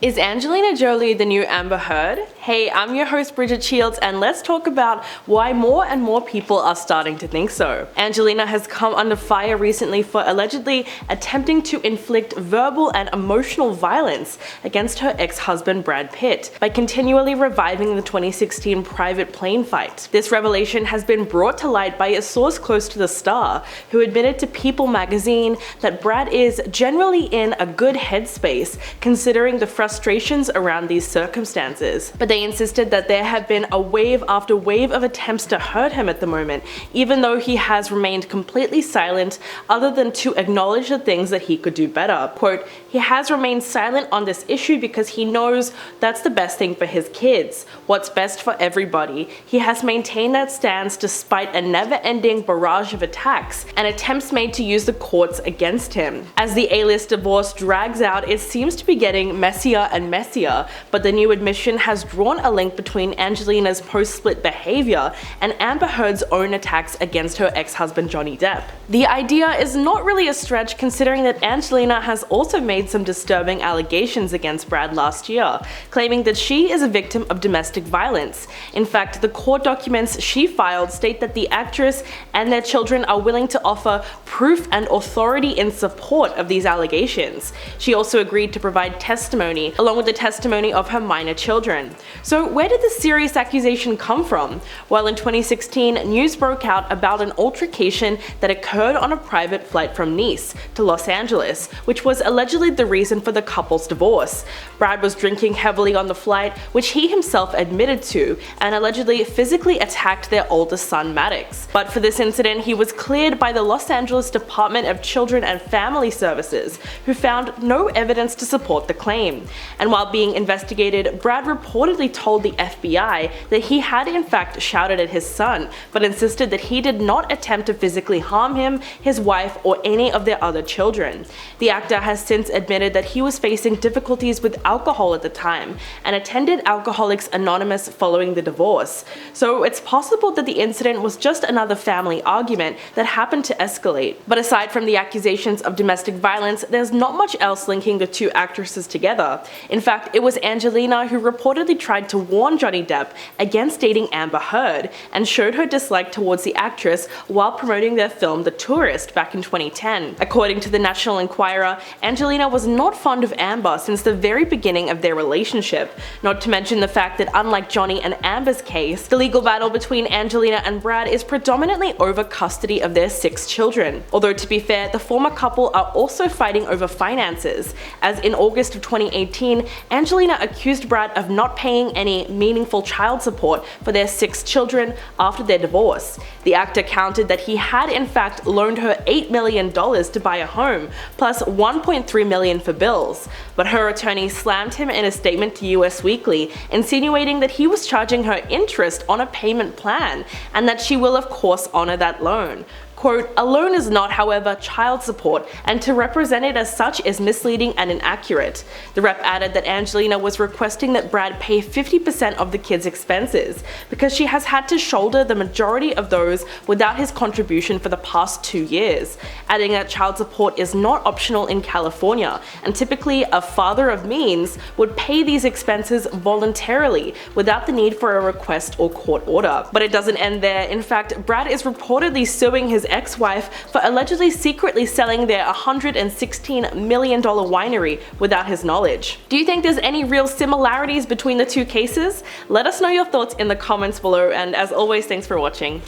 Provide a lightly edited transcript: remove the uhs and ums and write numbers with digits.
Is Angelina Jolie the new Amber Heard? Hey, I'm your host Bridget Shields, and let's talk about why more and more people are starting to think so. Angelina has come under fire recently for allegedly attempting to inflict verbal and emotional violence against her ex-husband Brad Pitt by continually reviving the 2016 private plane fight. This revelation has been brought to light by a source close to the star, who admitted to People magazine that Brad is generally in a good headspace considering the frustrations around these circumstances. But they insisted that there have been a wave after wave of attempts to hurt him at the moment, even though he has remained completely silent other than to acknowledge the things that he could do better. Quote, "He has remained silent on this issue because he knows that's the best thing for his kids, what's best for everybody. He has maintained that stance despite a never-ending barrage of attacks and attempts made to use the courts against him. As the A-list divorce drags out, it seems to be getting messier and messier, but the new admission has drawn a link between Angelina's post-split behavior and Amber Heard's own attacks against her ex-husband Johnny Depp. The idea is not really a stretch considering that Angelina has also made some disturbing allegations against Brad last year, claiming that she is a victim of domestic violence. In fact, the court documents she filed state that the actress and their children are willing to offer proof and authority in support of these allegations. She also agreed to provide testimony along with the testimony of her minor children. So where did this serious accusation come from? Well, in 2016, news broke out about an altercation that occurred on a private flight from Nice to Los Angeles, which was allegedly the reason for the couple's divorce. Brad was drinking heavily on the flight, which he himself admitted to, and allegedly physically attacked their oldest son Maddox. But for this incident, he was cleared by the Los Angeles Department of Children and Family Services, who found no evidence to support the claim. And while being investigated, Brad reportedly told the FBI that he had in fact shouted at his son, but insisted that he did not attempt to physically harm him, his wife, or any of their other children. The actor has since admitted that he was facing difficulties with alcohol at the time, and attended Alcoholics Anonymous following the divorce. So it's possible that the incident was just another family argument that happened to escalate. But aside from the accusations of domestic violence, there's not much else linking the two actresses together. In fact, it was Angelina who reportedly tried to warn Johnny Depp against dating Amber Heard and showed her dislike towards the actress while promoting their film The Tourist back in 2010. According to the National Enquirer, Angelina was not fond of Amber since the very beginning of their relationship, not to mention the fact that unlike Johnny and Amber's case, the legal battle between Angelina and Brad is predominantly over custody of their 6 children. Although to be fair, the former couple are also fighting over finances, as in August of 2018, Angelina accused Brad of not paying any meaningful child support for their 6 children after their divorce. The actor countered that he had in fact loaned her $8 million to buy a home, plus $1.3 million for bills. But her attorney slammed him in a statement to US Weekly, insinuating that he was charging her interest on a payment plan, and that she will of course honor that loan. Quote, "A loan is not, however, child support, and to represent it as such is misleading and inaccurate." The rep added that Angelina was requesting that Brad pay 50% of the kids' expenses, because she has had to shoulder the majority of those without his contribution for the past 2 years, adding that child support is not optional in California, and typically a father of means would pay these expenses voluntarily without the need for a request or court order. But it doesn't end there. In fact, Brad is reportedly suing his ex-wife for allegedly secretly selling their $116 million winery without his knowledge. Do you think there's any real similarities between the two cases? Let us know your thoughts in the comments below, and as always, thanks for watching.